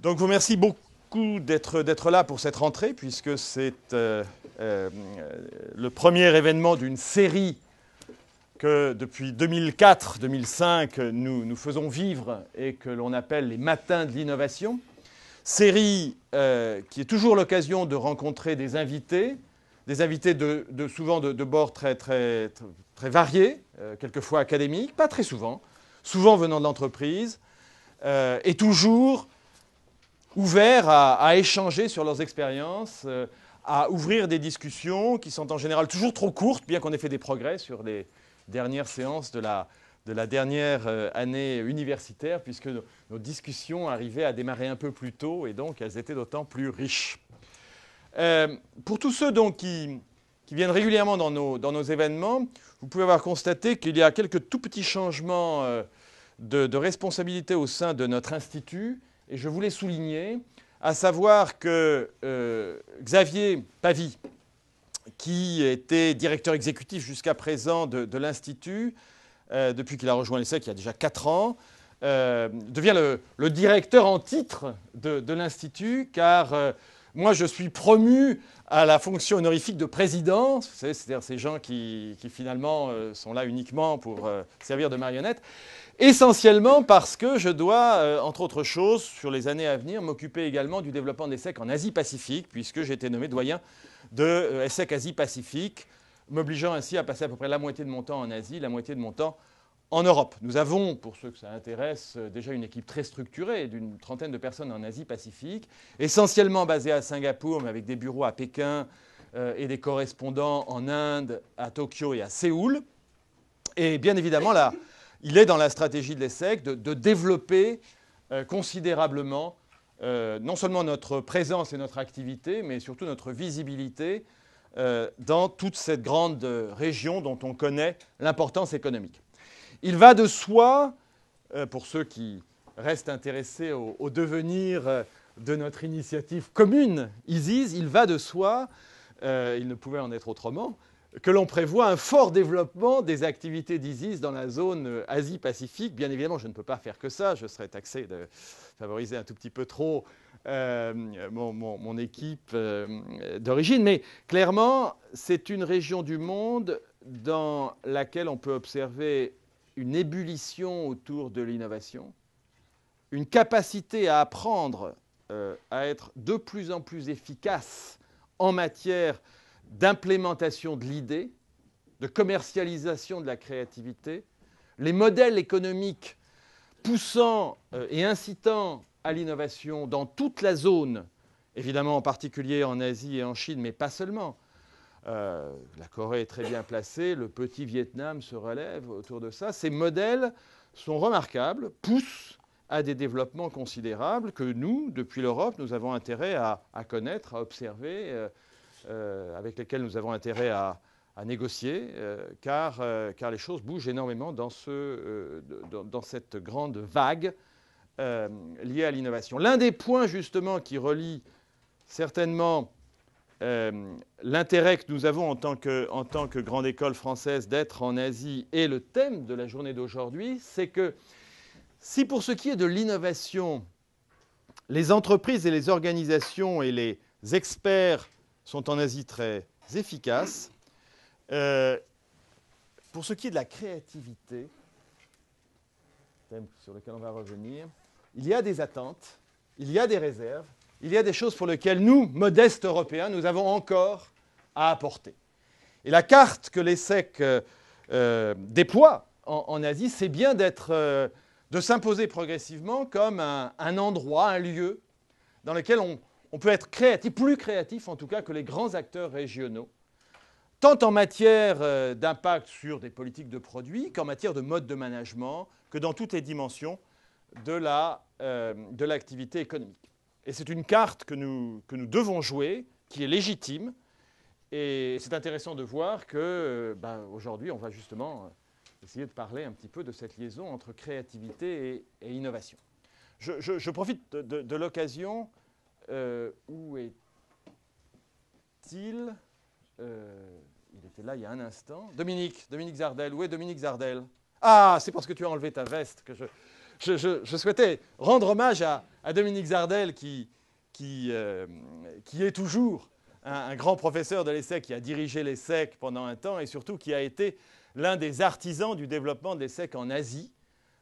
Donc, je vous remercie beaucoup d'être là pour cette rentrée, puisque c'est le premier événement d'une série que depuis 2004-2005, nous faisons vivre et que l'on appelle les Matins de l'innovation. Série qui est toujours l'occasion de rencontrer des invités souvent de bords très variés, quelquefois académiques, pas très souvent, souvent venant de l'entreprise, et toujours ouverts à échanger sur leurs expériences, à ouvrir des discussions qui sont en général toujours trop courtes, bien qu'on ait fait des progrès sur les dernières séances de la dernière année universitaire, puisque nos discussions arrivaient à démarrer un peu plus tôt, et donc elles étaient d'autant plus riches. Pour tous ceux donc, qui viennent régulièrement dans nos événements, vous pouvez avoir constaté qu'il y a quelques tout petits changements de responsabilité au sein de notre institut, et je voulais souligner, à savoir que Xavier Pavie, qui était directeur exécutif jusqu'à présent de l'Institut, depuis qu'il a rejoint l'ESSEC il y a déjà 4 ans, devient le directeur en titre de l'Institut, car moi je suis promu à la fonction honorifique de président, vous savez, c'est-à-dire ces gens qui finalement sont là uniquement pour servir de marionnettes, essentiellement parce que je dois, entre autres choses, sur les années à venir, m'occuper également du développement de l'ESSEC en Asie-Pacifique, puisque j'ai été nommé doyen de ESSEC Asie-Pacifique, m'obligeant ainsi à passer à peu près la moitié de mon temps en Asie, la moitié de mon temps en Europe. Nous avons, pour ceux que ça intéresse, déjà une équipe très structurée d'une trentaine de personnes en Asie-Pacifique, essentiellement basée à Singapour, mais avec des bureaux à Pékin et des correspondants en Inde, à Tokyo et à Séoul. Et bien évidemment, là, il est dans la stratégie de l'ESSEC de développer considérablement non seulement notre présence et notre activité, mais surtout notre visibilité dans toute cette grande région dont on connaît l'importance économique. Il va de soi, pour ceux qui restent intéressés au devenir de notre initiative commune, ISIS, il va de soi, il ne pouvait en être autrement, que l'on prévoit un fort développement des activités d'ISIS dans la zone Asie-Pacifique. Bien évidemment, je ne peux pas faire que ça, je serais taxé de favoriser un tout petit peu trop mon équipe d'origine, mais clairement, c'est une région du monde dans laquelle on peut observer une ébullition autour de l'innovation, une capacité à apprendre à être de plus en plus efficace en matière d'implémentation de l'idée, de commercialisation de la créativité, les modèles économiques poussant et incitant à l'innovation dans toute la zone, évidemment en particulier en Asie et en Chine, mais pas seulement. La Corée est très bien placée, le petit Vietnam se relève autour de ça. Ces modèles sont remarquables, poussent à des développements considérables que nous, depuis l'Europe, nous avons intérêt à connaître, à observer, avec lesquels nous avons intérêt à négocier, car les choses bougent énormément dans cette grande vague liée à l'innovation. L'un des points, justement, qui relie certainement l'intérêt que nous avons en tant que grande école française d'être en Asie et le thème de la journée d'aujourd'hui, c'est que si pour ce qui est de l'innovation, les entreprises et les organisations et les experts sont en Asie très efficaces, pour ce qui est de la créativité, thème sur lequel on va revenir, il y a des attentes, il y a des réserves, il y a des choses pour lesquelles nous, modestes Européens, nous avons encore à apporter. Et la carte que l'ESSEC déploie en Asie, c'est bien de s'imposer progressivement comme un endroit, un lieu dans lequel on peut être créatif, plus créatif en tout cas que les grands acteurs régionaux, tant en matière d'impact sur des politiques de produits qu'en matière de mode de management, que dans toutes les dimensions de l'activité économique. Et c'est une carte que nous devons jouer, qui est légitime. Et c'est intéressant de voir que aujourd'hui, on va justement essayer de parler un petit peu de cette liaison entre créativité et innovation. Je profite de l'occasion. Où est-il Il était là il y a un instant. Dominique Zardel. Où est Dominique Zardel? Ah, c'est parce que tu as enlevé ta veste que je... je souhaitais rendre hommage à Dominique Zardel, qui est toujours un grand professeur de l'ESSEC, qui a dirigé l'ESSEC pendant un temps et surtout qui a été l'un des artisans du développement de l'ESSEC en Asie,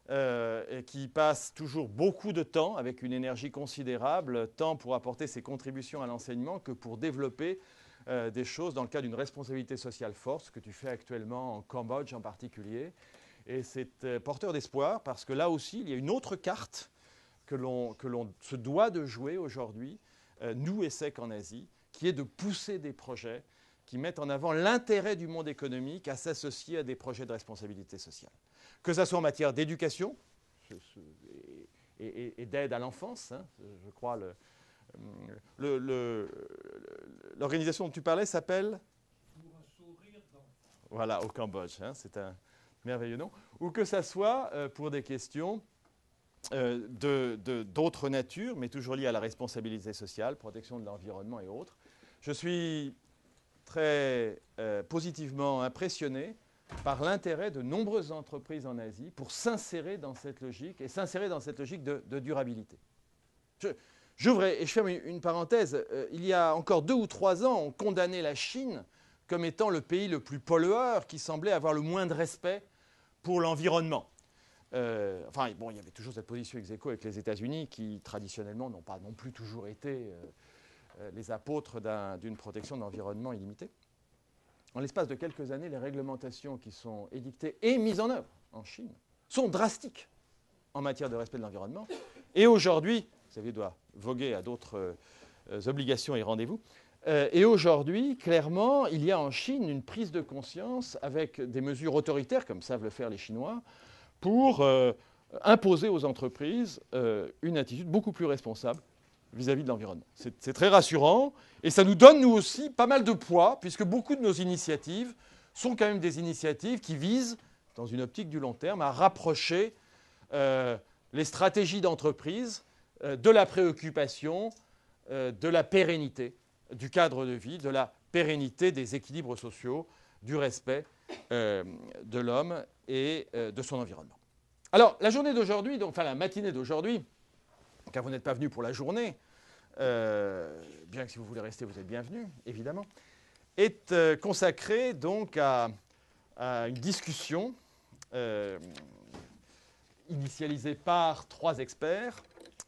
et qui passe toujours beaucoup de temps avec une énergie considérable, tant pour apporter ses contributions à l'enseignement que pour développer des choses dans le cadre d'une responsabilité sociale forte, ce que tu fais actuellement en Cambodge en particulier. Et c'est porteur d'espoir parce que là aussi, il y a une autre carte que l'on se doit de jouer aujourd'hui, nous ESSEC en Asie, qui est de pousser des projets qui mettent en avant l'intérêt du monde économique à s'associer à des projets de responsabilité sociale. Que ce soit en matière d'éducation et d'aide à l'enfance, hein, je crois, l'organisation dont tu parlais s'appelle Pour un sourire d'enfant. Voilà, au Cambodge, hein, c'est un merveilleux nom. Ou que ce soit pour des questions d'autres natures, mais toujours liées à la responsabilité sociale, protection de l'environnement et autres. Je suis très positivement impressionné par l'intérêt de nombreuses entreprises en Asie pour s'insérer dans cette logique et s'insérer dans cette logique de durabilité. J'ouvre et je ferme une parenthèse. Il y a encore 2 ou 3 ans, on condamnait la Chine comme étant le pays le plus pollueur qui semblait avoir le moins de respect pour l'environnement. Enfin, bon, il y avait toujours cette position ex aequo avec les États-Unis qui, traditionnellement, n'ont pas non plus toujours été les apôtres d'une protection de l'environnement illimitée. En l'espace de quelques années, les réglementations qui sont édictées et mises en œuvre en Chine sont drastiques en matière de respect de l'environnement. Et aujourd'hui, Xavier doit voguer à d'autres obligations et rendez-vous. Et aujourd'hui, clairement, il y a en Chine une prise de conscience avec des mesures autoritaires, comme savent le faire les Chinois, pour imposer aux entreprises une attitude beaucoup plus responsable vis-à-vis de l'environnement. C'est très rassurant et ça nous donne, nous aussi, pas mal de poids, puisque beaucoup de nos initiatives sont quand même des initiatives qui visent, dans une optique du long terme, à rapprocher les stratégies d'entreprise de la préoccupation, de la pérennité du cadre de vie, de la pérennité des équilibres sociaux, du respect de l'homme et de son environnement. Alors, la journée d'aujourd'hui, enfin la matinée d'aujourd'hui, car vous n'êtes pas venu pour la journée, bien que si vous voulez rester, vous êtes bienvenus, évidemment, est consacrée donc à une discussion initialisée par 3 experts,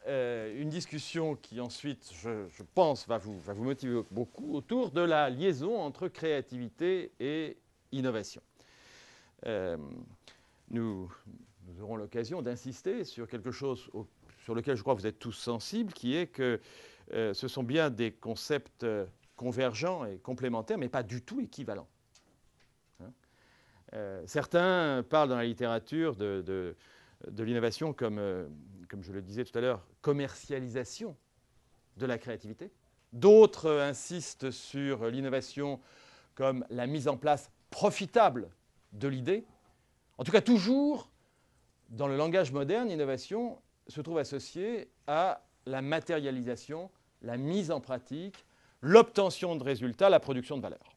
une discussion qui ensuite, je pense, va vous motiver beaucoup autour de la liaison entre créativité et innovation. Nous aurons l'occasion d'insister sur quelque chose sur lequel je crois que vous êtes tous sensibles, qui est que ce sont bien des concepts convergents et complémentaires, mais pas du tout équivalents. Hein, certains parlent dans la littérature de l'innovation comme je le disais tout à l'heure, commercialisation de la créativité. D'autres insistent sur l'innovation comme la mise en place profitable de l'idée. En tout cas, toujours, dans le langage moderne, l'innovation se trouve associée à la matérialisation, la mise en pratique, l'obtention de résultats, la production de valeur.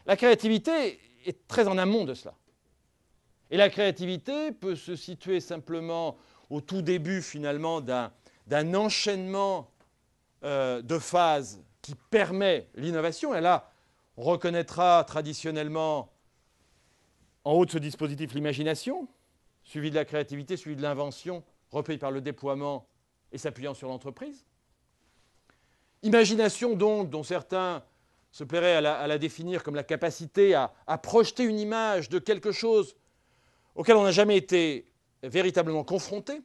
La créativité est très en amont de cela. Et la créativité peut se situer simplement au tout début, finalement, d'un enchaînement de phases qui permet l'innovation. Et là, on reconnaîtra traditionnellement en haut de ce dispositif l'imagination, suivi de la créativité, suivi de l'invention, repris par le déploiement et s'appuyant sur l'entreprise. Imagination donc, dont certains se plairaient à la définir comme la capacité à projeter une image de quelque chose auquel on n'a jamais été véritablement confronté.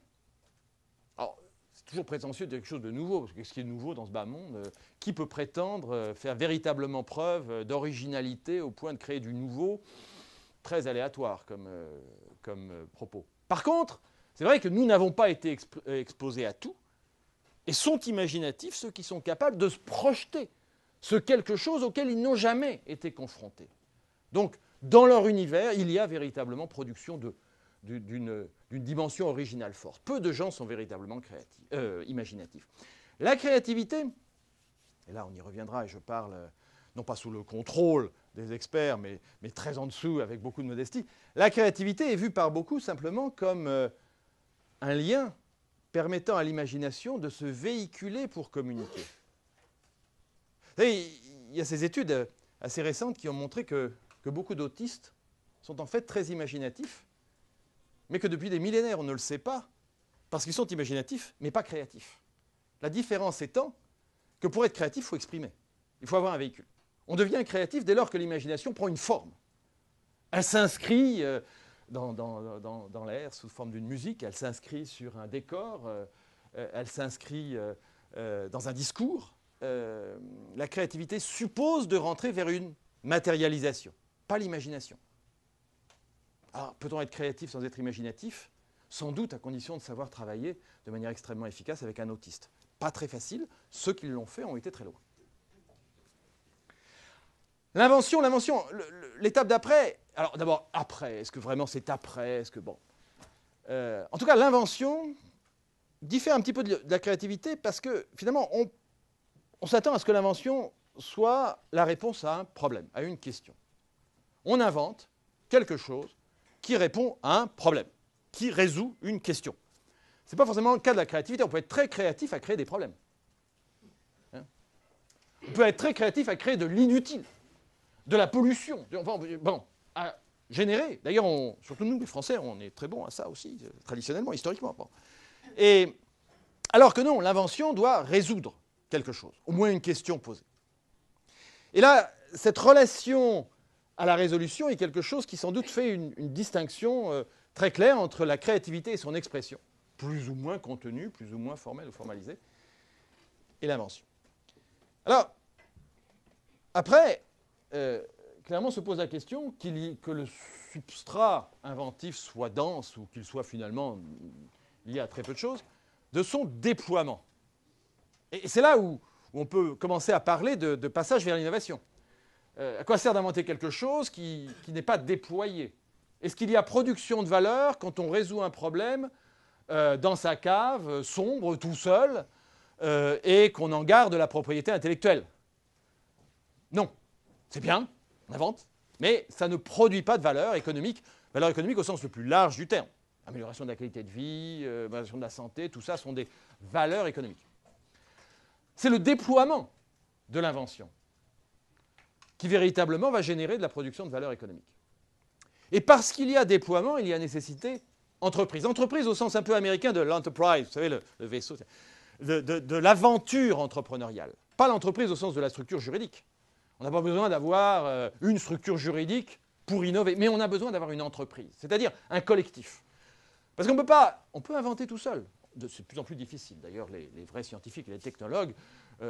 Alors, c'est toujours prétentieux de quelque chose de nouveau, parce que ce qui est nouveau dans ce bas monde, qui peut prétendre faire véritablement preuve d'originalité au point de créer du nouveau? Très aléatoire comme propos. Par contre, c'est vrai que nous n'avons pas été exposés à tout, et sont imaginatifs ceux qui sont capables de se projeter ce quelque chose auquel ils n'ont jamais été confrontés. Donc, dans leur univers, il y a véritablement production d'une dimension originale forte. Peu de gens sont véritablement imaginatifs. La créativité, et là on y reviendra et je parle non pas sous le contrôle des experts, mais très en dessous, avec beaucoup de modestie, la créativité est vue par beaucoup simplement comme un lien permettant à l'imagination de se véhiculer pour communiquer. Vous savez, il y a ces études assez récentes qui ont montré que beaucoup d'autistes sont en fait très imaginatifs, mais que depuis des millénaires, on ne le sait pas, parce qu'ils sont imaginatifs, mais pas créatifs. La différence étant que pour être créatif, il faut exprimer. Il faut avoir un véhicule. On devient créatif dès lors que l'imagination prend une forme. Elle s'inscrit dans l'air sous forme d'une musique, elle s'inscrit sur un décor, elle s'inscrit dans un discours. La créativité suppose de rentrer vers une matérialisation, pas l'imagination. Alors, peut-on être créatif sans être imaginatif? Sans doute, à condition de savoir travailler de manière extrêmement efficace avec un autiste. Pas très facile, ceux qui l'ont fait ont été très loin. L'invention, l'étape d'après. Alors d'abord, après, est-ce que vraiment c'est après? Est-ce que bon. En tout cas, l'invention diffère un petit peu de la créativité parce que finalement, on s'attend à ce que l'invention soit la réponse à un problème, à une question. On invente quelque chose qui répond à un problème, qui résout une question. Ce n'est pas forcément le cas de la créativité. On peut être très créatif à créer des problèmes. Hein? On peut être très créatif à créer de l'inutile, de la pollution, bon, à générer. D'ailleurs, surtout nous, les Français, on est très bons à ça aussi, traditionnellement, historiquement. Bon. Et, alors que non, l'invention doit résoudre quelque chose, au moins une question posée. Et là, cette relation à la résolution est quelque chose qui sans doute fait une distinction très claire entre la créativité et son expression, plus ou moins contenue, plus ou moins formelle ou formalisée, et l'invention. Alors, après, clairement se pose la question que le substrat inventif soit dense ou qu'il soit finalement lié à très peu de choses, de son déploiement. Et c'est là où on peut commencer à parler de passage vers l'innovation. À quoi sert d'inventer quelque chose qui n'est pas déployé? Est-ce qu'il y a production de valeur quand on résout un problème dans sa cave, sombre, tout seul, et qu'on en garde la propriété intellectuelle? Non. C'est bien, on invente, mais ça ne produit pas de valeur économique au sens le plus large du terme. Amélioration de la qualité de vie, amélioration de la santé, tout ça sont des valeurs économiques. C'est le déploiement de l'invention qui véritablement va générer de la production de valeur économique. Et parce qu'il y a déploiement, il y a nécessité entreprise. Entreprise au sens un peu américain de l'enterprise, vous savez, le vaisseau, de l'aventure entrepreneuriale. Pas l'entreprise au sens de la structure juridique. On n'a pas besoin d'avoir une structure juridique pour innover, mais on a besoin d'avoir une entreprise, c'est-à-dire un collectif. Parce qu'on peut inventer tout seul. C'est de plus en plus difficile. D'ailleurs, les vrais scientifiques et les technologues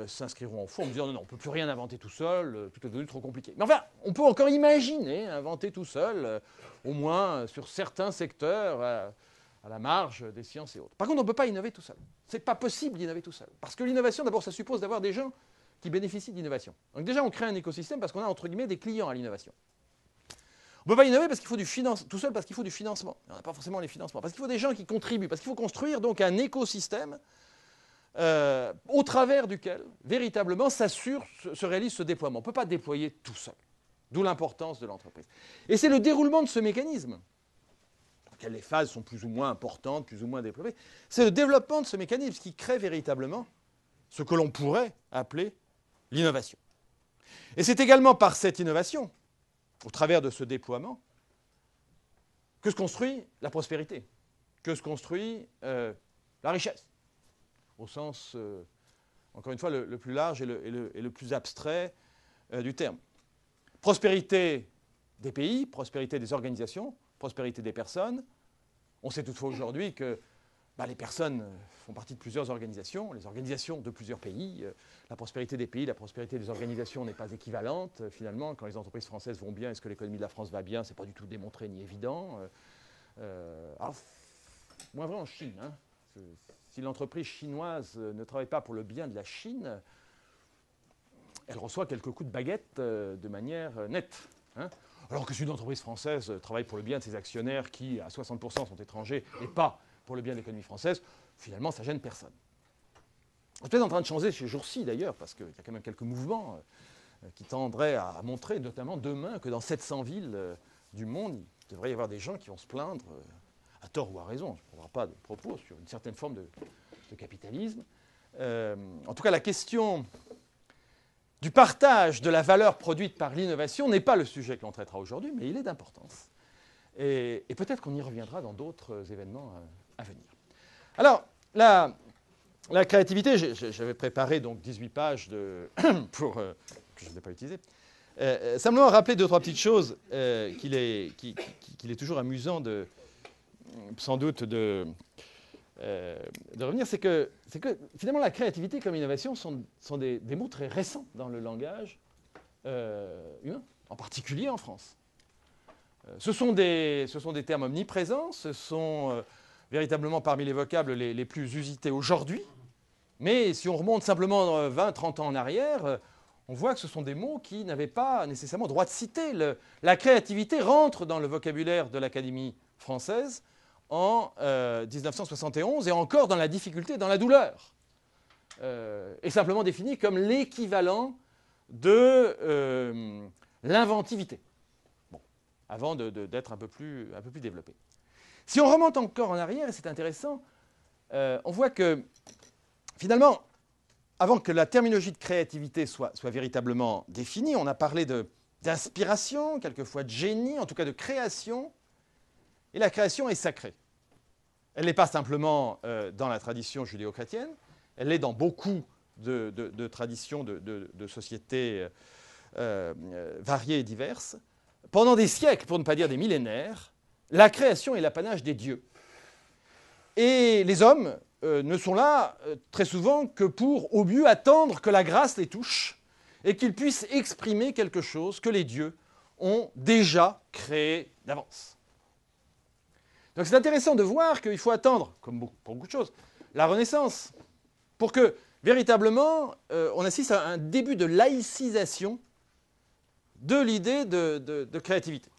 s'inscriront en fond en disant non, on ne peut plus rien inventer tout seul, tout est devenu trop compliqué. Mais enfin, on peut encore imaginer inventer tout seul, au moins sur certains secteurs, à la marge des sciences et autres. Par contre, on ne peut pas innover tout seul. Ce n'est pas possible d'innover tout seul. Parce que l'innovation, d'abord, ça suppose d'avoir des gens qui bénéficient d'innovation. Donc déjà, on crée un écosystème parce qu'on a, entre guillemets, des clients à l'innovation. On ne peut pas innover parce qu'il faut du financement, tout seul parce qu'il faut du financement. On n'a pas forcément les financements. Parce qu'il faut des gens qui contribuent, parce qu'il faut construire donc un écosystème au travers duquel, véritablement, se réalise ce déploiement. On ne peut pas déployer tout seul. D'où l'importance de l'entreprise. Et c'est le déroulement de ce mécanisme, dans lequel les phases sont plus ou moins importantes, plus ou moins développées, c'est le développement de ce mécanisme qui crée véritablement ce que l'on pourrait appeler l'innovation. Et c'est également par cette innovation, au travers de ce déploiement, que se construit la prospérité, que se construit la richesse, au sens, encore une fois, le plus large et le plus abstrait du terme. Prospérité des pays, prospérité des organisations, prospérité des personnes. On sait toutefois aujourd'hui que les personnes font partie de plusieurs organisations, les organisations de plusieurs pays. La prospérité des pays, la prospérité des organisations n'est pas équivalente. Finalement, quand les entreprises françaises vont bien, est-ce que l'économie de la France va bien? Ce n'est pas du tout démontré ni évident. Alors, moins vrai en Chine. Hein. Si l'entreprise chinoise ne travaille pas pour le bien de la Chine, elle reçoit quelques coups de baguette de manière nette. Hein. Alors que si une entreprise française travaille pour le bien de ses actionnaires qui, à 60%, sont étrangers et pas pour le bien de l'économie française, finalement, ça ne gêne personne. C'est peut-être en train de changer ces jours-ci, d'ailleurs, parce qu'il y a quand même quelques mouvements qui tendraient à montrer, notamment demain, que dans 700 villes du monde, il devrait y avoir des gens qui vont se plaindre à tort ou à raison, je ne prendrai pas de propos sur une certaine forme de capitalisme. En tout cas, la question du partage de la valeur produite par l'innovation n'est pas le sujet que l'on traitera aujourd'hui, mais il est d'importance. Et peut-être qu'on y reviendra dans d'autres événements à venir. Alors, la créativité, j'avais préparé donc 18 pages pour, que je n'ai pas utilisées. Simplement rappeler deux, trois petites choses qu'il est toujours amusant sans doute de revenir. C'est que finalement la créativité comme innovation sont des mots très récents dans le langage humain, en particulier en France. Ce sont des termes omniprésents, ce sont véritablement parmi les vocables les plus usités aujourd'hui. Mais si on remonte simplement 20, 30 ans en arrière, on voit que ce sont des mots qui n'avaient pas nécessairement droit de citer. La créativité rentre dans le vocabulaire de l'Académie française en 1971 et encore dans la difficulté, dans la douleur. Est simplement définie comme l'équivalent de l'inventivité. Bon, avant d'être un peu plus développé. Si on remonte encore en arrière, et c'est intéressant, on voit que finalement, avant que la terminologie de créativité soit véritablement définie, on a parlé d'inspiration, quelquefois de génie, en tout cas de création. Et la création est sacrée. Elle n'est pas simplement dans la tradition judéo-chrétienne, elle l'est dans beaucoup de traditions de sociétés variées et diverses. Pendant des siècles, pour ne pas dire des millénaires, la création est l'apanage des dieux. Et les hommes ne sont là très souvent que pour, au mieux, attendre que la grâce les touche et qu'ils puissent exprimer quelque chose que les dieux ont déjà créé d'avance. Donc c'est intéressant de voir qu'il faut attendre, comme pour beaucoup de choses, la Renaissance, pour que véritablement on assiste à un début de laïcisation de l'idée de créativité.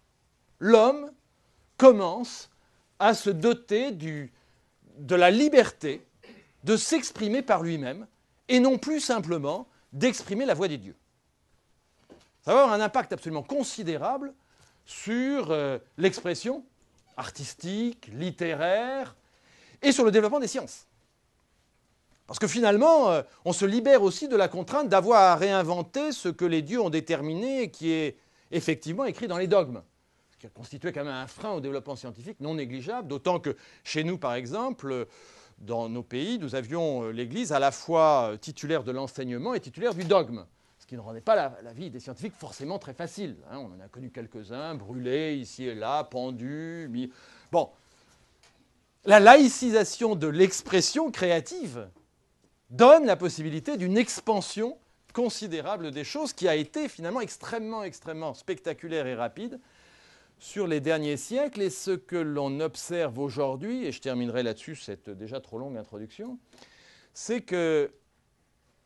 L'homme commence à se doter de la liberté de s'exprimer par lui-même et non plus simplement d'exprimer la voix des dieux. Ça va avoir un impact absolument considérable sur l'expression artistique, littéraire et sur le développement des sciences. Parce que finalement, on se libère aussi de la contrainte d'avoir à réinventer ce que les dieux ont déterminé et qui est effectivement écrit dans les dogmes. Ce qui a constitué quand même un frein au développement scientifique non négligeable, d'autant que chez nous, par exemple, dans nos pays, nous avions l'Église à la fois titulaire de l'enseignement et titulaire du dogme, ce qui ne rendait pas la vie des scientifiques forcément très facile. On en a connu quelques-uns, brûlés ici et là, pendus, mis... Bon, la laïcisation de l'expression créative donne la possibilité d'une expansion considérable des choses qui a été finalement extrêmement spectaculaire et rapide sur les derniers siècles. Et ce que l'on observe aujourd'hui, et je terminerai là-dessus cette déjà trop longue introduction, c'est que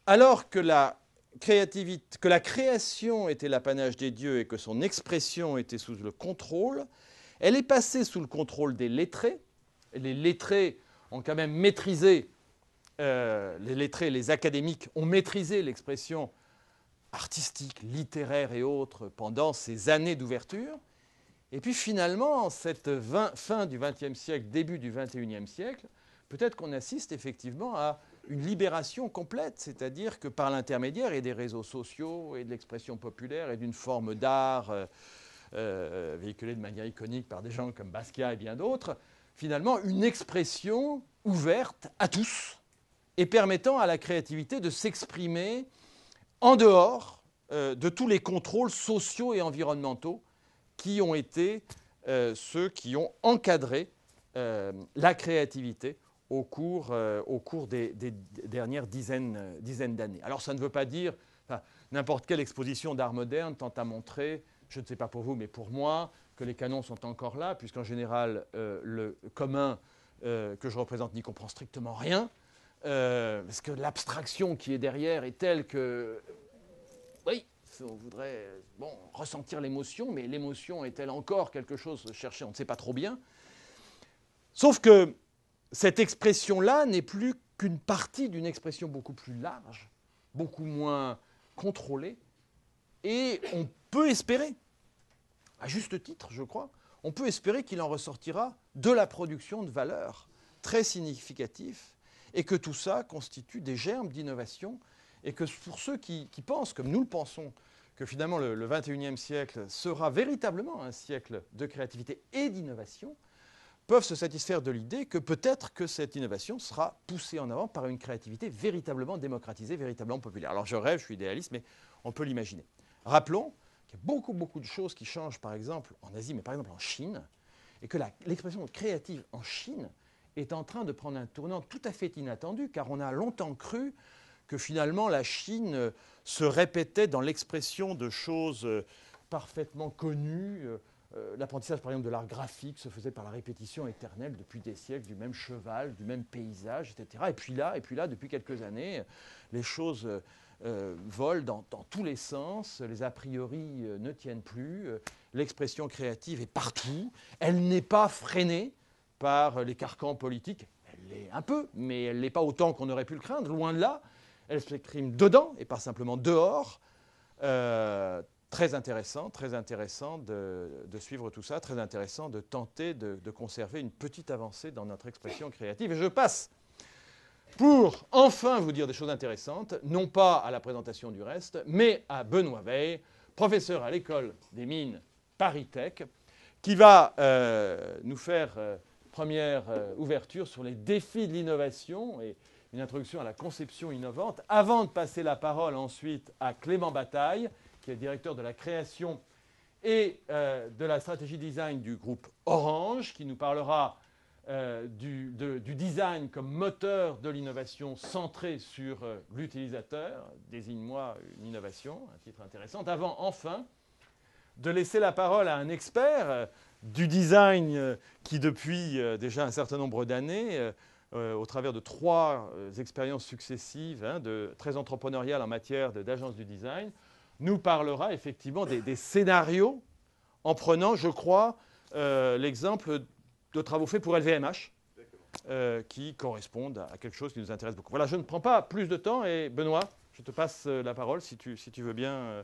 alors que la création était l'apanage des dieux et que son expression était sous le contrôle, elle est passée sous le contrôle des lettrés. Et les lettrés ont quand même maîtrisé, les lettrés, les académiques ont maîtrisé l'expression artistique, littéraire et autres pendant ces années d'ouverture. Et puis finalement, cette fin du XXe siècle, début du XXIe siècle, peut-être qu'on assiste effectivement à une libération complète, c'est-à-dire que par l'intermédiaire et des réseaux sociaux et de l'expression populaire et d'une forme d'art véhiculée de manière iconique par des gens comme Basquiat et bien d'autres, finalement une expression ouverte à tous et permettant à la créativité de s'exprimer en dehors de tous les contrôles sociaux et environnementaux qui ont été ceux qui ont encadré la créativité au cours des dernières dizaines d'années. Alors ça ne veut pas dire, n'importe quelle exposition d'art moderne tend à montrer, je ne sais pas pour vous, mais pour moi, que les canons sont encore là, puisqu'en général, le commun que je représente n'y comprend strictement rien, parce que l'abstraction qui est derrière est telle que, oui, on voudrait ressentir l'émotion, mais l'émotion est-elle encore quelque chose cherché, on ne sait pas trop bien. Sauf que cette expression-là n'est plus qu'une partie d'une expression beaucoup plus large, beaucoup moins contrôlée, et on peut espérer, à juste titre, je crois, on peut espérer qu'il en ressortira de la production de valeur très significatif et que tout ça constitue des germes d'innovation et que pour ceux qui pensent, comme nous le pensons, que finalement le XXIe siècle sera véritablement un siècle de créativité et d'innovation, peuvent se satisfaire de l'idée que peut-être que cette innovation sera poussée en avant par une créativité véritablement démocratisée, véritablement populaire. Alors je rêve, je suis idéaliste, mais on peut l'imaginer. Rappelons qu'il y a beaucoup, beaucoup de choses qui changent, par exemple en Asie, mais par exemple en Chine, et que l'expression créative en Chine est en train de prendre un tournant tout à fait inattendu, car on a longtemps cru que finalement la Chine se répétait dans l'expression de choses parfaitement connues. L'apprentissage, par exemple, de l'art graphique se faisait par la répétition éternelle depuis des siècles, du même cheval, du même paysage, etc. Et puis là, depuis quelques années, les choses volent dans tous les sens, les a priori ne tiennent plus, l'expression créative est partout, elle n'est pas freinée par les carcans politiques, elle l'est un peu, mais elle ne l'est pas autant qu'on aurait pu le craindre, loin de là, elle s'exprime dedans et pas simplement dehors. Très intéressant de suivre tout ça, très intéressant de tenter de conserver une petite avancée dans notre expression créative. Et je passe pour enfin vous dire des choses intéressantes, non pas à la présentation du reste, mais à Benoît Weil, professeur à l'école des mines Paris Tech, qui va nous faire première ouverture sur les défis de l'innovation et une introduction à la conception innovante, avant de passer la parole ensuite à Clément Bataille, qui est directeur de la création et de la stratégie design du groupe Orange, qui nous parlera du design comme moteur de l'innovation centré sur l'utilisateur. Désigne-moi une innovation, un titre intéressant. Avant, enfin, de laisser la parole à un expert du design qui, depuis déjà un certain nombre d'années, au travers de 3 expériences successives, très entrepreneuriales en matière d'agence du design, nous parlera effectivement des scénarios en prenant, je crois, l'exemple de travaux faits pour LVMH, qui correspondent à quelque chose qui nous intéresse beaucoup. Voilà, je ne prends pas plus de temps et Benoît, je te passe la parole si tu veux bien